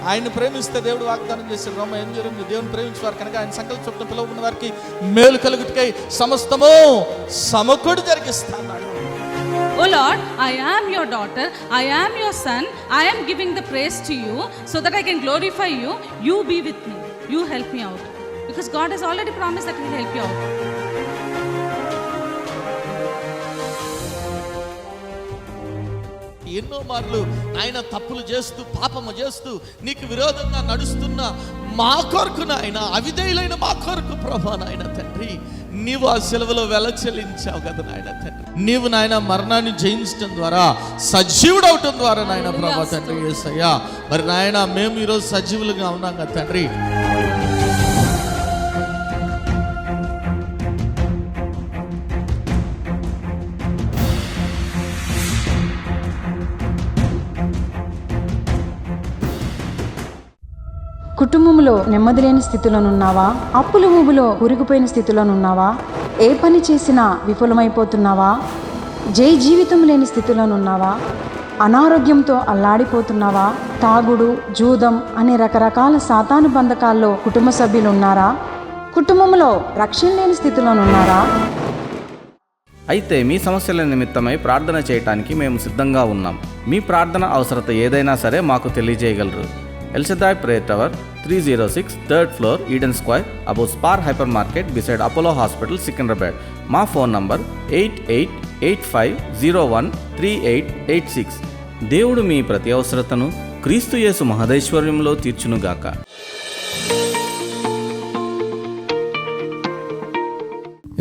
ఆయన్ని ప్రేమిస్తే దేవుడు వాగ్దానం చేశాడు. రోమ 8:8, దేవుని ప్రేమించేవారు కనుక ఆయన సంకల్ప చొప్పున పిలువబడిన వారికి మేలు కలుగుటకై సమస్తము సమకూడి జరిగిస్తాడు. Oh Lord, I am your daughter, I am your son, I am giving the praise to you so that I can glorify you. You be with me, you help me out, because God has already promised that He will help you out. ఎన్నో మార్లు ఆయన తప్పులు చేస్తూ పాపము చేస్తూ నీకు విరోధంగా నడుస్తున్న మా కొరకు నాయన, అవిధేయులైన మా కొరకు ప్రభా నాయన తండ్రి, నీవు ఆ సిలువలో వెల చెల్లించావు కదా నాయన తండ్రి. నీవు నాయన మరణాన్ని జయించడం ద్వారా, సజీవుడవటం ద్వారా నాయన ప్రభా తండ్రి యేసయ్యా, మరి నాయన మేము ఈరోజు సజీవులుగా ఉన్నాం కదా తండ్రి. కుటుంబంలో నెమ్మది లేని స్థితిలోనున్నావా? అప్పుల ఊబిలో కూరుకుపోయిన స్థితిలోనున్నావా? ఏ పని చేసినా విఫలమైపోతున్నావా? జీవితం లేని స్థితిలోనున్నావా? అనారోగ్యంతో అల్లాడిపోతున్నావా? తాగుడు, జూదం అనే రకరకాల సాతాను బంధకాల్లో కుటుంబ సభ్యులు ఉన్నారా? కుటుంబంలో రక్షణ లేని స్థితిలోనున్నారా? అయితే మీ సమస్యల నిమిత్తమై ప్రార్థన చేయటానికి మేము సిద్ధంగా ఉన్నాం. మీ ప్రార్థన అవసరత ఏదైనా సరే మాకు తెలియజేయగలరు. El Shaddai Prayer Tower, 306 3rd floor, Eden Square, above Spar Hypermarket, beside Apollo Hospital, Secunderabad. మా ఫోన్ నంబర్ 8885013886. దేవుడు మీ ప్రతి అవసరతను క్రీస్తు యేసు మహదైశ్వర్యంలో తీర్చునుగాక.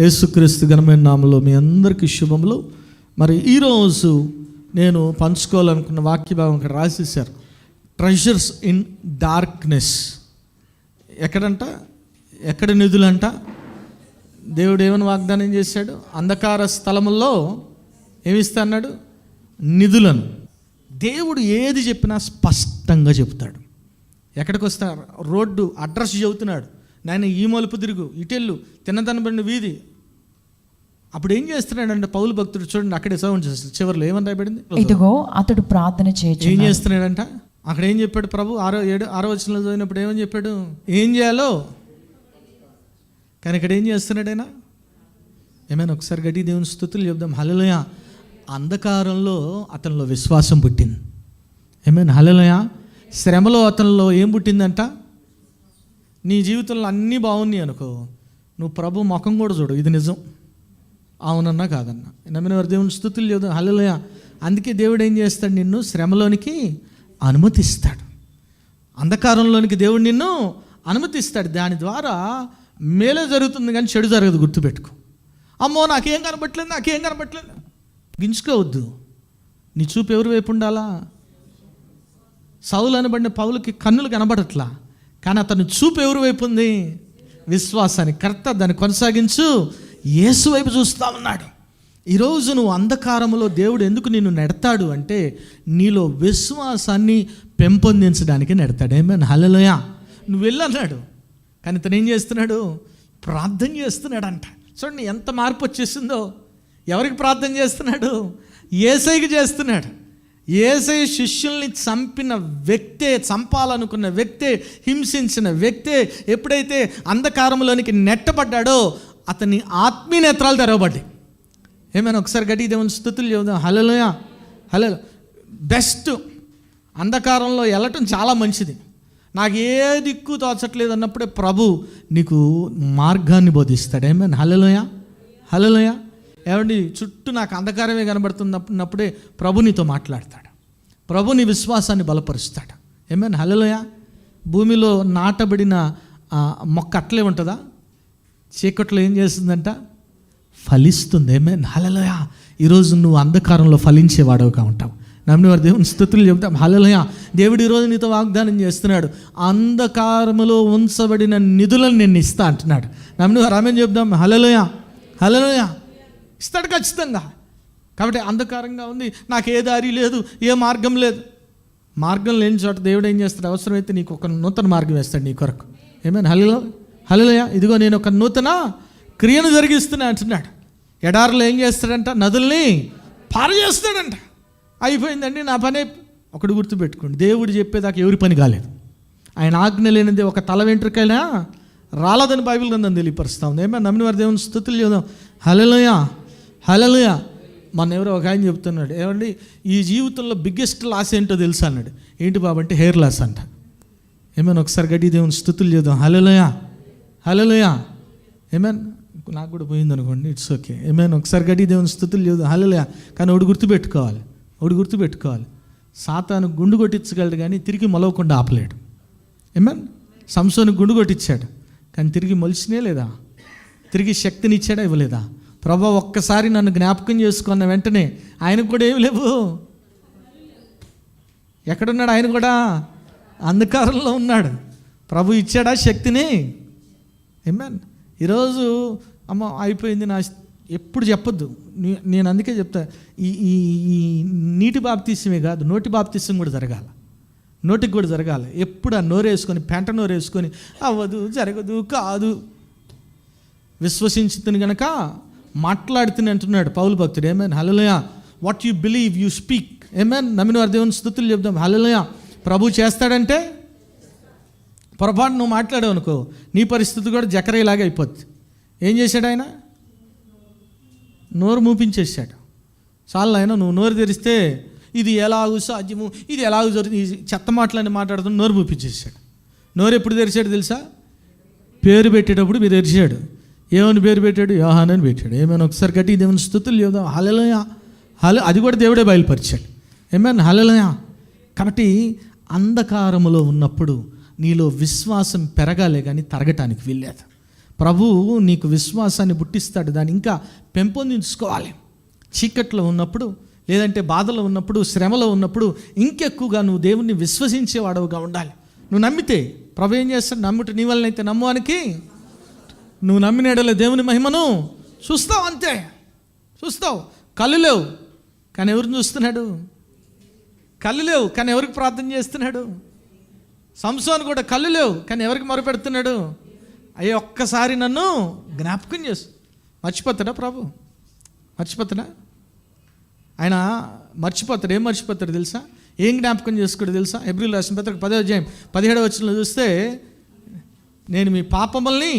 యేసుక్రీస్తు ఘనమైన నామములో మీ అందరికీ శుభములు. మరి ఈరోజు నేను పంచుకోవాలనుకున్న వాక్య భాగం ఇక్కడ రాసేశారు. Treasures in darkness. ఎక్కడంట? ఎక్కడ నిధులంట? దేవుడు ఏమని వాగ్దానం చేశాడు? అంధకార స్థలముల్లో ఏమిస్తా అన్నాడు? నిధులను. దేవుడు ఏది చెప్పినా స్పష్టంగా చెప్తాడు. ఎక్కడికి వస్తా రోడ్డు అడ్రస్ చెబుతున్నాడు. నాయన ఈ మలుపు తిరుగు, ఇటెళ్ళు, తిన్నదనబడిన వీధి. అప్పుడు ఏం చేస్తున్నాడంటే పౌలు భక్తుడు చూడండి, అక్కడే సౌండ్ చేస్తాడు. చివరిలో ఏమని రాయబడింది? ఇదిగో అతడు ప్రార్థన చేయొచ్చు. ఏం చేస్తున్నాడంట? అక్కడ ఏం చెప్పాడు ప్రభు? 6 వచనంలో చదివినప్పుడు ఏమని చెప్పాడు? ఏం చేయాలో. కానీ ఇక్కడ ఏం చేస్తున్నాడు ఆయన? ఏమైనా ఒకసారి గట్టి దేవుని స్తుతులు చెప్దాం. హల్లెలూయా. అంధకారంలో అతనిలో విశ్వాసం పుట్టింది. ఏమైనా హల్లెలూయా. శ్రమలో అతనిలో ఏం పుట్టిందంట? నీ జీవితంలో అన్నీ బాగున్నాయి అనుకో, నువ్వు ప్రభు ముఖం కూడా చూడు, ఇది నిజం, అవునన్నా కాదన్నా. నమ్మిన వారు దేవుని స్తుతులు చెప్దాం. హల్లెలూయా. అందుకే దేవుడు ఏం చేస్తాడు? నిన్ను శ్రమలోనికి అనుమతిస్తాడు. అంధకారంలోనికి దేవుడు నిన్ను అనుమతిస్తాడు. దాని ద్వారా మేలే జరుగుతుంది కానీ చెడు జరగదు. గుర్తుపెట్టుకో. అమ్మో నాకేం కనపట్లేదు గించుకోవద్దు. నీ చూపు ఎవరి వైపు ఉండాలా? సౌలు అనబడిన పౌలుకి కన్నులు కనబడట్లా, కానీ అతని చూపు ఎవరి వైపు ఉంది? విశ్వాసానికి కర్త, దాన్ని కొనసాగించు యేసు వైపు చూస్తూ ఉన్నాడు. ఈరోజు నువ్వు అంధకారంలో దేవుడు ఎందుకు నిన్ను నెడతాడు అంటే నీలో విశ్వాసాన్ని పెంపొందించడానికి నెడతాడు. ఏమైనా హల్లెలూయా. నువ్వు వెళ్ళన్నాడు, కానీ ఇతను ఏం చేస్తున్నాడు? ప్రార్థన చేస్తున్నాడంట. చూడండి ఎంత మార్పు వచ్చేసిందో. ఎవరికి ప్రార్థన చేస్తున్నాడు? యేసయ్యకి చేస్తున్నాడు. యేసయ్య శిష్యుల్ని చంపిన వ్యక్తే, చంపాలనుకున్న వ్యక్తే, హింసించిన వ్యక్తే ఎప్పుడైతే అంధకారంలోనికి నెట్టబడ్డాడో అతని ఆత్మీయ నేత్రాలు తెరవబడ్డాయి. ఏమైనా ఒకసారి గట్టి దేవుని స్తుతులు చెబుదాం. హల్లెలూయా. హల్లెలూయా. బెస్ట్. అంధకారంలో వెళ్ళటం చాలా మంచిది. నాకు ఏ దిక్కు తోచట్లేదు అన్నప్పుడే ప్రభు నీకు మార్గాన్ని బోధిస్తాడు. ఏమైనా హల్లెలూయా. హల్లెలూయా. ఏమండి చుట్టూ నాకు అంధకారమే కనబడుతున్నప్పుడే ప్రభు నీతో మాట్లాడతాడు. ప్రభు నీ విశ్వాసాన్ని బలపరుస్తాడు. ఏమైనా హల్లెలూయా. భూమిలో నాటబడిన మొక్క అట్లే ఉంటుందా? చీకట్లో ఏం చేస్తుందంట? ఫలిస్తుంది. ఏమైనా హల్లెలూయా. ఈరోజు నువ్వు అంధకారంలో ఫలించేవాడుగా ఉంటావు. నమ్మిన వారు దేవుని స్తుతులు చెబుతాం. హల్లెలూయా. దేవుడు ఈరోజు నీతో వాగ్దానం చేస్తున్నాడు. అంధకారములో ఉంచబడిన నిధులను నేను ఇస్తా అంటున్నాడు. నమ్మిన వారు ఆమేన్ చెప్దాం. హల్లెలూయా. హల్లెలూయా. ఇస్తాడు ఖచ్చితంగా. కాబట్టి అంధకారంగా ఉంది, నాకు ఏ దారి లేదు, ఏ మార్గం లేదు. మార్గం లేని చోట దేవుడు ఏం చేస్తాడు? అవసరమైతే నీకు ఒక నూతన మార్గం వేస్తాడు నీ కొరకు. ఏమైనా హల్లెలూయా. ఇదిగో నేను ఒక నూతన క్రియను జరిగిస్తున్నా అంటున్నాడు. ఎడారిలో ఏం చేస్తాడంట? నదుల్ని పారజేస్తాడంట. అయిపోయిందండి నా పని. ఒకటి గుర్తుపెట్టుకోండి, దేవుడు చెప్పేదాకా ఎవరి పని కాలేదు. ఆయన ఆజ్ఞ లేనిది ఒక తల వెంట్రుకైనా రాలదని బైబిల్ గ్రంథం తెలియపరుస్తా ఉంది. ఏమైనా నమ్మిన వారి దేవుని స్తుతులు చేద్దాం. హల్లెలూయా, హల్లెలూయా. మన ఎవరో ఒక ఆయన చెప్తున్నాడు, ఏమండి ఈ జీవితంలో బిగ్గెస్ట్ లాస్ ఏంటో తెలుసా అన్నాడు. ఏంటి బాబు అంటే హెయిర్ లాస్ అంట. ఏమైనా ఒకసారి గట్టి దేవుని స్తుతులు చేద్దాం. హల్లెలూయా, హల్లెలూయా. ఏమైనా నాకు కూడా పోయింది అనుకోండి, ఇట్స్ ఓకే. ఏమైనా ఒకసారి గట్టి దేవుని స్తుతులు చేద్దాం. హల్లెలూయా. కానీ ఒకటి గుర్తుపెట్టుకోవాలి, సాతాను గుండు కొట్టించగలడు కానీ తిరిగి మొలవకుండా ఆపలేడు. ఏమైనా సంసోను గుండు కొట్టించాడు కానీ తిరిగి మొలిచినే లేదా? తిరిగి శక్తిని ఇచ్చాడా, ఇవ్వలేదా? ప్రభా ఒక్కసారి నన్ను జ్ఞాపకం చేసుకున్న వెంటనే ఆయనకు కూడా ఏమి లేవు. ఎక్కడున్నాడు ఆయన కూడా? అంధకారంలో ఉన్నాడు. ప్రభు ఇచ్చాడా శక్తిని? ఏమేన్ ఈరోజు అమ్మ అయిపోయింది నా ఎప్పుడు చెప్పొద్దు. నేను అందుకే చెప్తా, ఈ నీటి బాప్తీసమే కాదు, నోటి బాప్తీసం కూడా జరగాలి. నోటికి కూడా జరగాలి. ఎప్పుడు ఆ నోరేసుకొని పెంట నోరేసుకొని అవ్వదు, జరగదు, కాదు. విశ్వసించుతుని గనక మాట్లాడుతుని అంటున్నాడు పౌలు భక్తుడు. Amen hallelujah. What you believe you speak. Amen నమ్మిన వారి దేవుని స్తుతులు చెప్దాం. హల్లెలూయా. ప్రభు చేస్తాడంటే పొరపాటు నువ్వు మాట్లాడావు అనుకో, నీ పరిస్థితి కూడా జకరేలాగా అయిపోద్ది. ఏం చేశాడు ఆయన? నోరు మూపించేశాడు. చాలా ఆయన నువ్వు నోరు తెరిస్తే ఇది ఎలాగూ సాధ్యము, ఇది ఎలాగూ జరుగుతుంది, చెత్త మాటలని మాట్లాడుతూ నోరు మూపించేశాడు. నోరు ఎప్పుడు తెరిచాడు తెలుసా? పేరు పెట్టేటప్పుడు మీరు తెరిచాడు. ఏమని పేరు పెట్టాడు? యోహాను అని పెట్టాడు. ఏమైనా ఒకసారి గట్టి దేవుని స్తుతులు చెబుదాం. హల్లెలూయా. అది కూడా దేవుడే బయలుపరిచాడు. ఏమైనా హల్లెలూయా. కాబట్టి అంధకారములో ఉన్నప్పుడు నీలో విశ్వాసం పెరగాలే కానీ తరగటానికి వీల్లేదు. ప్రభువు నీకు విశ్వాసాన్ని పుట్టిస్తాడు, దాన్ని ఇంకా పెంపొందించుకోవాలి. చీకట్లో ఉన్నప్పుడు, లేదంటే బాధలో ఉన్నప్పుడు, శ్రమలో ఉన్నప్పుడు ఇంకెక్కువగా నువ్వు దేవుణ్ణి విశ్వసించేవాడవుగా ఉండాలి. నువ్వు నమ్మితే ప్రభు ఏం చేస్తాడు? నమ్ముట నీ వల్లనైతే నమ్మువానికి, నువ్వు నమ్మిన ఎడల దేవుని మహిమను చూస్తావు. అంతే, చూస్తావు. కళ్ళు లేవు కానీ ఎవరిని చూస్తున్నాడు? కళ్ళు లేవు కానీ ఎవరికి ప్రార్థన చేస్తున్నాడు? సంసోను కూడా కళ్ళు లేవు కానీ ఎవరికి మొరపెడుతున్నాడు? అయ్యే ఒక్కసారి నన్ను జ్ఞాపకం చేసు. మర్చిపోతాడా ప్రభు? మర్చిపోతాడా ఆయన? మర్చిపోతాడు. ఏం మర్చిపోతాడు తెలుసా? ఏం జ్ఞాపకం చేసుకోడు తెలుసా? హెబ్రీయుల రాసిన పత్రిక 10వ అధ్యాయం 17వ వచనంలో చూస్తే, నేను మీ పాపముల్ని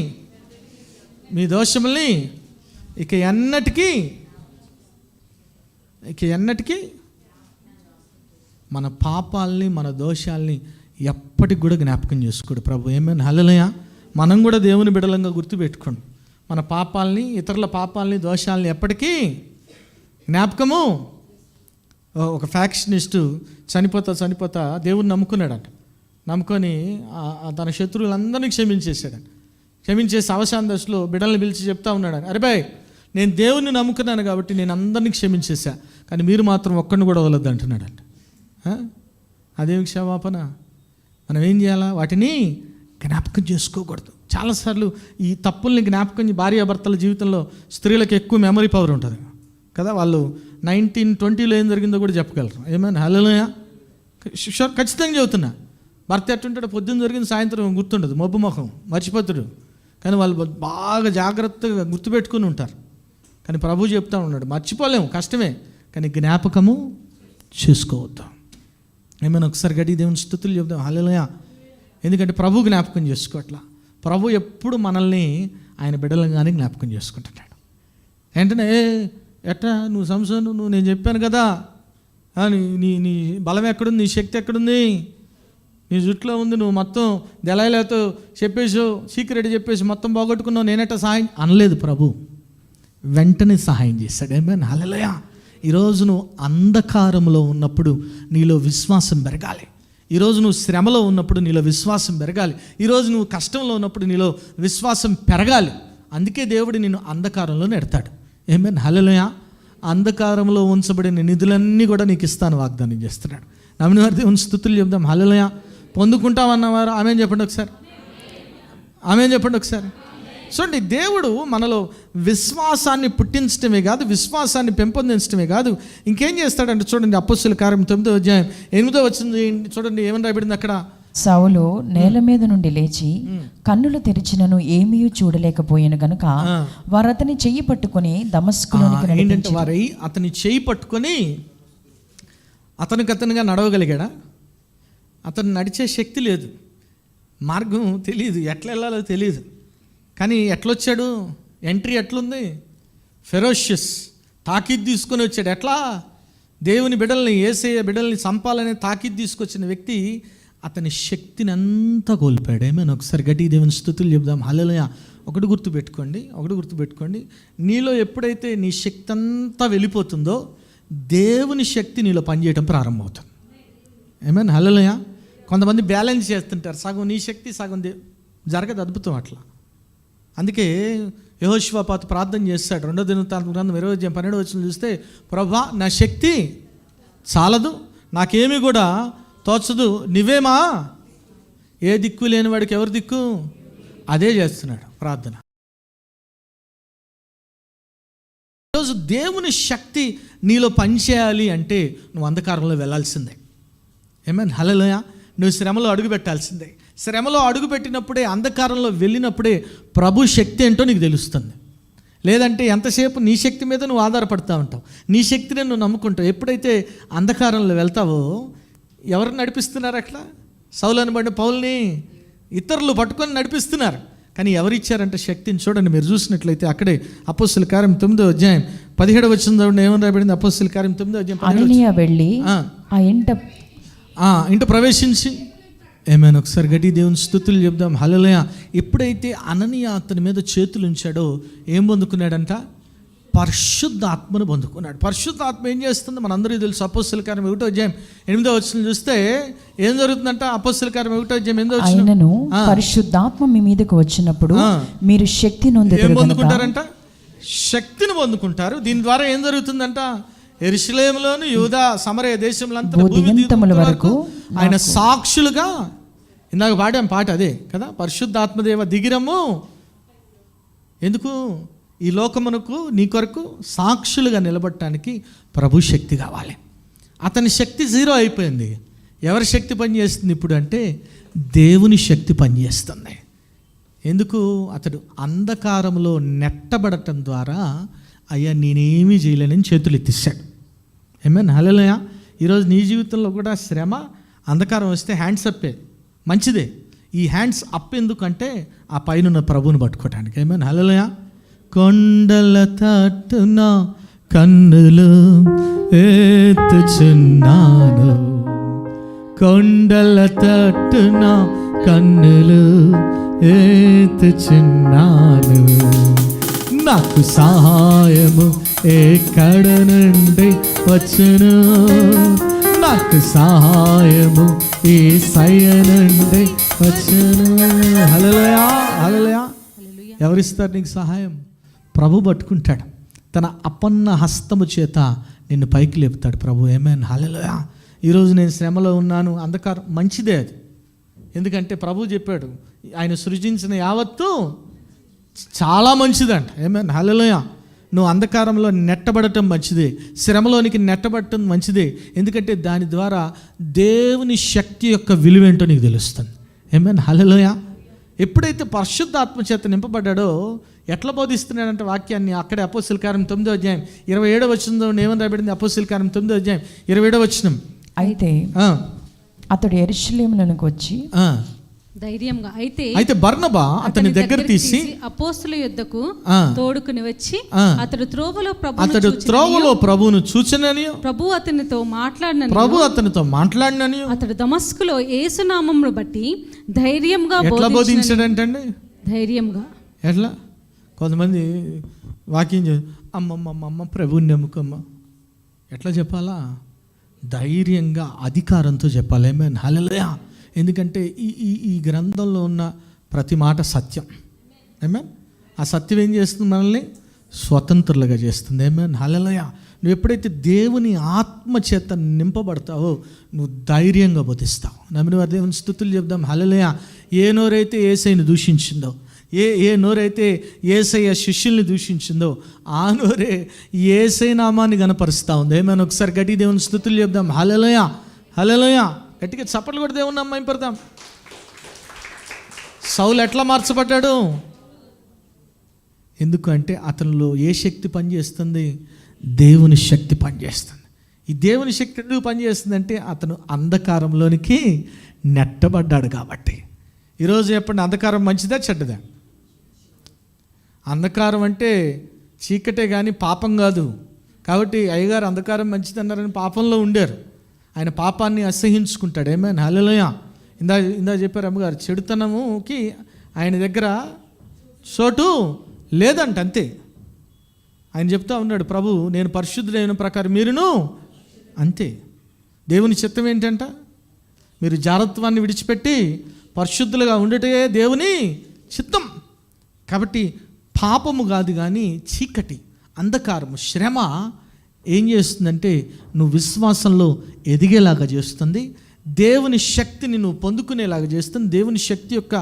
మీ దోషముల్ని ఇక ఎన్నటికీ మన పాపాలని మన దోషాలని ఎప్పటికి కూడా జ్ఞాపకం చేసుకోడు ప్రభు. ఏమైనా హల్లెలూయా. మనం కూడా దేవుని బిడలంగా గుర్తుపెట్టుకోండి. మన పాపాలని, ఇతరుల పాపాలని, దోషాలని ఎప్పటికీ జ్ఞాపకము. ఒక ఫ్యాక్షనిస్టు చనిపోతా దేవుని నమ్ముకున్నాడంట. నమ్ముకొని తన శత్రువులందరినీ క్షమించేశాడంట. క్షమించేసి అవసాన దశలో బిడ్డల్ని పిలిచి చెప్తా ఉన్నాడు, అరే బాయ్ నేను దేవుణ్ణి నమ్ముకున్నాను కాబట్టి నేను అందరినీ క్షమించేశా, కానీ మీరు మాత్రం ఒక్కడిని కూడా వదలొద్దు అంటున్నాడంట. అదేమి క్షమాపణ? మనం ఏం చేయాలా? వాటిని జ్ఞాపకం చేసుకోకూడదు. చాలాసార్లు ఈ తప్పుల్ని జ్ఞాపకం, భార్యాభర్తల జీవితంలో స్త్రీలకు ఎక్కువ మెమరీ పవర్ ఉంటుంది కదా. వాళ్ళు 1920లో ఏం జరిగిందో కూడా చెప్పగలరు. ఏమైనా హల్లెలూయా. ఖచ్చితంగా చెబుతున్నా. భర్త ఎట్టుంటాడు? పొద్దున్న జరిగింది సాయంత్రం గుర్తుండదు, మబ్బు ముఖం, మర్చిపోతాడు. కానీ వాళ్ళు బాగా జాగ్రత్తగా గుర్తుపెట్టుకుని ఉంటారు. కానీ ప్రభు చెప్తా ఉన్నాడు, మర్చిపోలేము, కష్టమే, కానీ జ్ఞాపకము చేసుకోవద్దాం. ఏమైనా ఒకసారి గట్టి దేవుని స్తుతులు చెప్దాం. హల్లెలూయా. ఎందుకంటే ప్రభు జ్ఞాపకం చేసుకోవట్లా. ప్రభు ఎప్పుడు మనల్ని ఆయన బిడ్డలంగానే జ్ఞాపకం చేసుకుంటున్నాడు. వెంటనే ఎట్టా నువ్వు సంసోను, నువ్వు నేను చెప్పాను కదా, నీ నీ బలం ఎక్కడుంది, నీ శక్తి ఎక్కడుంది, నీ జుట్టులో ఉంది, నువ్వు మొత్తం దళాయిలతో చెప్పేసి సీక్రెట్ చెప్పేసి మొత్తం పోగొట్టుకున్నావు, నేనెట్టా సహాయం అనలేదు. ప్రభు వెంటనే సహాయం చేశాడు. ఏమైనా హల్లెలూయా. ఈరోజు నువ్వు అంధకారంలో ఉన్నప్పుడు నీలో విశ్వాసం పెరగాలి. ఈరోజు నువ్వు శ్రమలో ఉన్నప్పుడు నీలో విశ్వాసం పెరగాలి. ఈరోజు నువ్వు కష్టంలో ఉన్నప్పుడు నీలో విశ్వాసం పెరగాలి. అందుకే దేవుడు నిన్ను అంధకారంలో నెడతాడు. ఏమైనా హల్లెలూయా. అంధకారంలో ఉంచబడిన నిధులన్నీ కూడా నీకు ఇస్తాను వాగ్దానం చేస్తున్నాడు. నమ్మిన వారి దేవుని స్తుతులు చెప్దాం. హల్లెలూయా. పొందుకుంటామన్నవారు ఆమేన్ చెప్పండి ఒకసారి. ఆమేన్ చెప్పండి ఒకసారి. చూడండి, దేవుడు మనలో విశ్వాసాన్ని పుట్టించడమే కాదు, విశ్వాసాన్ని పెంపొందించడమే కాదు, ఇంకేం చేస్తాడంటే చూడండి, అపోస్తలుల కార్యం 9వ అధ్యాయం 8వ వచనం చూడండి, ఏమని రాయబడింది అక్కడ. సౌలు నేల మీద నుండి లేచి కన్నులు తెరిచినను ఏమీ చూడలేకపోయాను గనుక వారు అతని చెయ్యి పట్టుకొని దమస్కులోనికి ఏంటంటే వారు అతని చెయ్యి పట్టుకొని అతనిగా నడవగలిగాడా? అతను నడిచే శక్తి లేదు. మార్గం తెలియదు, ఎట్లా వెళ్ళాలో తెలియదు. కానీ ఎట్లొచ్చాడు? ఎంట్రీ ఎట్లుంది? ఫెరోషియస్ తాకీద్ తీసుకొని వచ్చాడు. ఎట్లా? దేవుని బిడ్డల్ని, యేసయ్య బిడ్డల్ని చంపాలనే తాకీద్ తీసుకొచ్చిన వ్యక్తి అతని శక్తిని అంతా కోల్పోయాడు. ఏమైనా ఒకసారి గట్టి దేవుని స్తుతులు చెప్దాం. హల్లెలూయా. ఒకటి గుర్తుపెట్టుకోండి, నీలో ఎప్పుడైతే నీ శక్తి అంతా వెళ్ళిపోతుందో దేవుని శక్తి నీలో పనిచేయడం ప్రారంభమవుతుంది. ఏమైనా హల్లెలూయా. కొంతమంది బ్యాలెన్స్ చేస్తుంటారు, సగం నీ శక్తి సగం జరగదు, అద్భుతం అట్లా. అందుకే యెహోషువపాతు ప్రార్థన చేస్తాడు. 2 దినవృత్తాంతముల గ్రంథం 20:12 చూస్తే, ప్రభా నా శక్తి చాలదు, నాకేమీ కూడా తోచదు, నువ్వేమా? ఏ దిక్కు లేని వాడికి ఎవరు దిక్కు? అదే చేస్తున్నాడు ప్రార్థన. ఈరోజు దేవుని శక్తి నీలో పనిచేయాలి అంటే నువ్వు అంధకారంలో వెళ్ళాల్సిందే. ఏమైనా హల్లెలూయా. నువ్వు శ్రమలో అడుగు పెట్టాల్సిందే. శ్రమలో అడుగు పెట్టినప్పుడే, అంధకారంలో వెళ్ళినప్పుడే ప్రభు శక్తి ఏంటో నీకు తెలుస్తుంది. లేదంటే ఎంతసేపు నీ శక్తి మీద నువ్వు ఆధారపడుతూ ఉంటావు, నీ శక్తిని నువ్వు నమ్ముకుంటావు. ఎప్పుడైతే అంధకారంలో వెళ్తావో, ఎవరు నడిపిస్తున్నారు అట్లా? సౌలను బట్టి పౌల్ని ఇతరులు పట్టుకొని నడిపిస్తున్నారు. కానీ ఎవరు ఇచ్చారంటే శక్తిని. చూడండి, మీరు చూసినట్లయితే అక్కడే అపోస్తలుల కార్యం 9వ అధ్యాయం 17వ వచనం ఏమని రాయబడింది? అపోస్తలుల కార్యం 9వ అధ్యాయం 17వ వచనం. వెళ్ళి ఇంట ప్రవేశించి, ఏమైనా ఒకసారి గట్టి దేవుని స్తుతులు చెప్దాం. హల్లెలూయా. ఎప్పుడైతే అననీయ అతని మీద చేతులు ఉంచాడో ఏం పొందుకున్నాడంట? పరిశుద్ధాత్మను పొందుకున్నాడు. పరిశుద్ధాత్మ ఏం చేస్తుంది మనందరికీ తెలుసు. అపోస్తలుల కార్యం 1వ అధ్యాయం 8వ వచనం చూస్తే ఏం జరుగుతుందంట? అపోస్తలుల కార్యం 1వ అధ్యాయం 8వ వచనం, ఆయనను పరిశుద్ధాత్మ మీ మీదకు వచ్చినప్పుడు మీరు శక్తి ఏం పొందుకుంటారంట? శక్తిని పొందుకుంటారు. దీని ద్వారా ఏం జరుగుతుందంట? యెరూషలేములోను, యూదా, సమరయ దేశములంతా వరకు ఆయన సాక్షులుగా, ఇందాక పాడాం పాట అదే కదా, పరిశుద్ధాత్మదేవ దిగిరము. ఎందుకు? ఈ లోకమునకు నీ కొరకు సాక్షులుగా నిలబడటానికి ప్రభు శక్తి కావాలి. అతని శక్తి 0 అయిపోయింది. ఎవరి శక్తి పనిచేస్తుంది ఇప్పుడు అంటే? దేవుని శక్తి పనిచేస్తుంది. ఎందుకు? అతడు అంధకారంలో నెట్టబడటం ద్వారా, అయ్యా నేనేమీ చేయలేనని చేతులు ఎత్తిస్తాడు. ఏమేన్ హల్లెలూయా. ఈరోజు నీ జీవితంలో కూడా శ్రమ, అంధకారం వస్తే హ్యాండ్స్ అప్పే మంచిదే. ఈ హ్యాండ్స్ అప్ ఎందుకంటే ఆ పైన ప్రభువుని పట్టుకోవటానికి. ఏమేన్ హల్లెలూయా. కొండల తట్టున కన్నులు ఎత్తుచున్నాను, కొండల తట్టున కన్నులు ఎత్తుచున్నాను, నాకు సహాయము ఎక్కడ నుండి వచ్చును, నాకు సహాయము యేసయ్య నుండి వచ్చును. హల్లెలూయా, హల్లెలూయా. ఎవరిస్తారు నీకు సహాయం? ప్రభు పట్టుకుంటాడు. తన అపన్న హస్తము చేత నిన్ను పైకి లేపుతాడు ప్రభు. ఆమేన్, హల్లెలూయా. ఈరోజు నేను శ్రమలో ఉన్నాను, అంధకారం మంచిదే అది. ఎందుకంటే ప్రభు చెప్పాడు, ఆయన సృజించిన యావత్తు చాలా మంచిదంట. ఆమేన్, హల్లెలూయా. నువ్వు అంధకారంలో నెట్టబడటం మంచిదే, శ్రమలోనికి నెట్టబడటం మంచిదే. ఎందుకంటే దాని ద్వారా దేవుని శక్తి యొక్క విలువేంటో నీకు తెలుస్తుంది. ఆమేన్, హల్లెలూయా. ఎప్పుడైతే పరిశుద్ధాత్మ చేత నింపబడ్డాడో ఎట్లా బోధిస్తున్నాడంటే వాక్యాన్ని అక్కడే అపోస్తలుల కార్యం 9వ అధ్యాయం 27వ వచనంలో ఏమని రాయబడింది? అపోస్తలుల కార్యం 9వ అధ్యాయం 27వ వచనం. అయితే అతడు యెరూషలేమునకు వచ్చి ధైర్యంగా అయితే బర్నబా అతని దగ్గర తీసి అపోస్తలుల యొద్దకు తోడుకుని వచ్చి అతడు త్రోవలో ప్రభువును చూచెనని, ప్రభు అతనితో మాట్లాడినని, అతడు దమస్కులో యేసు నామమును బట్టి ధైర్యంగా ఎట్లా బోధించాడంటే ధైర్యంగా. ఎట్లా? కొంతమంది వాక్యం అమ్మమ్మ ప్రభువుని నమ్ముకమ్మ, ఎట్లా చెప్పాలా? ధైర్యంగా అధికారంతో చెప్పాలి. ఆమేన్, హల్లెలూయా. ఎందుకంటే ఈ గ్రంథంలో ఉన్న ప్రతి మాట సత్యం. ఆమేన్. ఆ సత్యం ఏం చేస్తుంది? మనల్ని స్వతంత్రులుగా చేస్తుంది. ఆమేన్, హల్లెలూయా. నువ్వు ఎప్పుడైతే దేవుని ఆత్మ చేత నింపబడతావో నువ్వు ధైర్యంగా బోధిస్తావు. నమ్మిన వారి దేవుని స్తుతులు చెప్దాం. హల్లెలూయా. ఏ నోరైతే యేసయ్యను దూషించిందో, ఏ నోరైతే యేసయ్య శిష్యుల్ని దూషించిందో ఆ నోరే యేసయ్య నామాన్ని గణపరుస్తూ ఉంది. ఏమైనా ఒకసారి గట్టి దేవుని స్తుతులు చెప్దాం. హల్లెలూయా, హల్లెలూయా. గట్టిగా చప్పట్లు కూడా దేవుని నామం పెడతాం. సౌలు ఎట్లా మార్చబడ్డాడు? ఎందుకంటే అతనిలో ఏ శక్తి పనిచేస్తుంది? దేవుని శక్తి పనిచేస్తుంది. ఈ దేవుని శక్తి ఎందుకు పనిచేస్తుందంటే అతను అంధకారంలోనికి నెట్టబడ్డాడు కాబట్టి. ఈరోజు చెప్పండి, అంధకారం మంచిదా చెడ్డదా? అంధకారం అంటే చీకటే కానీ పాపం కాదు. కాబట్టి అయ్యగారు అంధకారం మంచిదన్నారని పాపంలో ఉండారు. ఆయన పాపాన్ని అసహించుకుంటాడు. ఏమైనా హల్లెలూయా. ఇందా చెప్పారు అమ్మగారు, చెడుతనముకి ఆయన దగ్గర చోటు లేదంట, అంతే. ఆయన చెప్తా ఉన్నాడు, ప్రభు నేను పరిశుద్ధుడైన ప్రకారం మీరును అంతే. దేవుని చిత్తం ఏంటంట? మీరు జారత్వాన్ని విడిచిపెట్టి పరిశుద్ధులుగా ఉండటే దేవుని చిత్తం. కాబట్టి పాపము కాదు కానీ చీకటి, అంధకారము, శ్రమ ఏం చేస్తుందంటే నువ్వు విశ్వాసంలో ఎదిగేలాగా చేస్తుంది. దేవుని శక్తిని నువ్వు పొందుకునేలాగా చేస్తుంది. దేవుని శక్తి యొక్క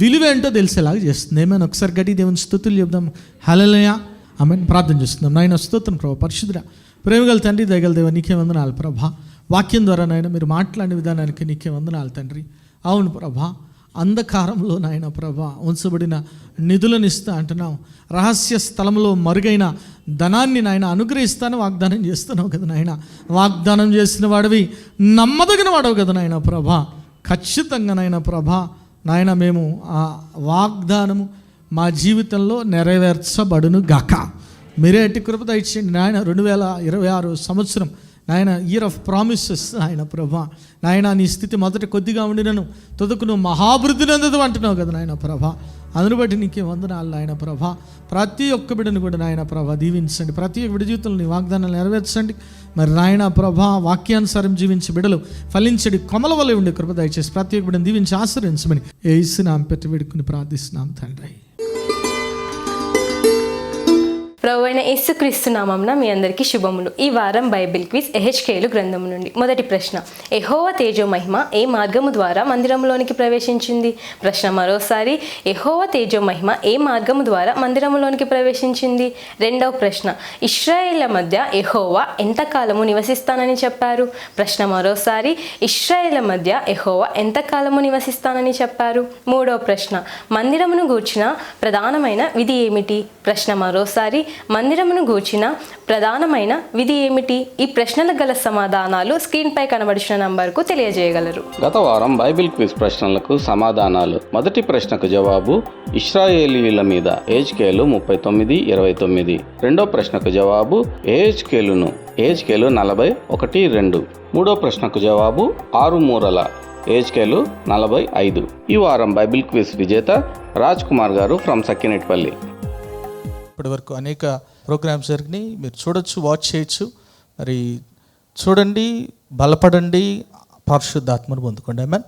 విలువ ఏంటో తెలిసేలాగా చేస్తుంది. ఏమైనా ఒకసారి గట్టి దేవుని స్తుతులు చెప్దాం. హల్లెలూయా, ఆమేన్. ప్రార్థన చేస్తున్నాం. నాయన స్తోత్రం ప్రభా, పరిశుద్ధుడా, ప్రేమగల తండ్రి, దయగల దేవా, నీకే వందనాలు ప్రభా. వాక్యం ద్వారా నాయన మీరు మాట్లాడిన విధానానికి నీకే వందనాలు తండ్రి. అవును ప్రభా, అంధకారంలో నాయన ప్రభా ఉంచబడిన నిధులను ఇస్తా అంటున్నావు. రహస్య స్థలంలో మరుగైన ధనాన్ని నాయన అనుగ్రహిస్తాను వాగ్దానం చేస్తున్నావు కదా నాయన. వాగ్దానం చేసిన వాడివి, నమ్మదగిన వాడవు కదా నాయన ప్రభా. ఖచ్చితంగా నాయన ప్రభా నాయన మేము ఆ వాగ్దానము మా జీవితంలో నెరవేర్చబడును గాక. మీరే ఎట్టి కృప దయచేయండి నాయన. 2026 సంవత్సరం నాయన ఇయర్ ఆఫ్ ప్రామిసెస్ నాయన ప్రభా. నాయన నీ స్థితి మొదట కొద్దిగా ఉండినను తుదకు నువ్వు మహాభివృద్ధి నందదు అంటున్నావు కదా నాయన ప్రభా. అందును బట్టి నీకే వందనాలు నాయన ప్రభా. ప్రతి ఒక్క బిడ్డను కూడా నాయన ప్రభా దీవించండి. ప్రతి ఒక్క బిడ్డ జీవితంలో నీ వాగ్దానాలు నెరవేర్చండి. మరి నాయన ప్రభా వాక్యానుసారం జీవించే బిడ్డలు ఫలించడి కొమ్మల వల్ల ఉండే కృప దయచేసి ప్రతి ఒక్క బిడ్డను దీవించి ఆశ్రయించమని యేసునామమున పెట్టి వేడుకుని ప్రార్థిస్తున్నాం తండ్రి. ప్రభు అయిన యేసుక్రీస్తు నామమున మీ అందరికీ శుభములు. ఈ వారం బైబిల్ క్విజ్ యెహెజ్కేలు గ్రంథము నుండి. మొదటి ప్రశ్న, యెహోవా తేజో మహిమ ఏ మార్గము ద్వారా మందిరంలోనికి ప్రవేశించింది? ప్రశ్న మరోసారి, యెహోవా తేజో మహిమ ఏ మార్గము ద్వారా మందిరంలోనికి ప్రవేశించింది? రెండవ ప్రశ్న, ఇశ్రాయేళ్ల మధ్య యెహోవా ఎంతకాలము నివసిస్తానని చెప్పారు? ప్రశ్న మరోసారి, ఇశ్రాయేళ్ల మధ్య యెహోవా ఎంతకాలము నివసిస్తానని చెప్పారు? మూడవ ప్రశ్న, మందిరమును గూర్చిన ప్రధానమైన విధి ఏమిటి? ప్రశ్న మరోసారి, మందిరమును గూర్చిన ప్రధానమైన విధి ఏమిటి? ఈ ప్రశ్నలకు గల సమాధానాలు స్క్రీన్ పై కనబడిన నంబర్కు తెలియజేయగలరు. గత వారం బైబిల్ క్విజ్ ప్రశ్నలకు సమాధానాలు. మొదటి ప్రశ్నకు జవాబు ఇశ్రాయేలీయుల మీద యెహెజ్కేలు 39:29. రెండో ప్రశ్నకు జవాబు యెహెజ్కేలు 40:1-2. మూడో ప్రశ్నకు జవాబు 6 మూరల యెహెజ్కేలు 45. ఈ వారం బైబిల్ క్విజ్ విజేత రాజ్ కుమార్ గారు ఫ్రమ్ సక్కినేట్పల్లి. ఇప్పటి వరకు అనేక ప్రోగ్రామ్స్ జరిగినాయి, మీరు చూడొచ్చు, వాచ్ చేయొచ్చు. మరి చూడండి, బలపడండి, పరిశుద్ధాత్మను పొందుకోండి. ఆమేన్.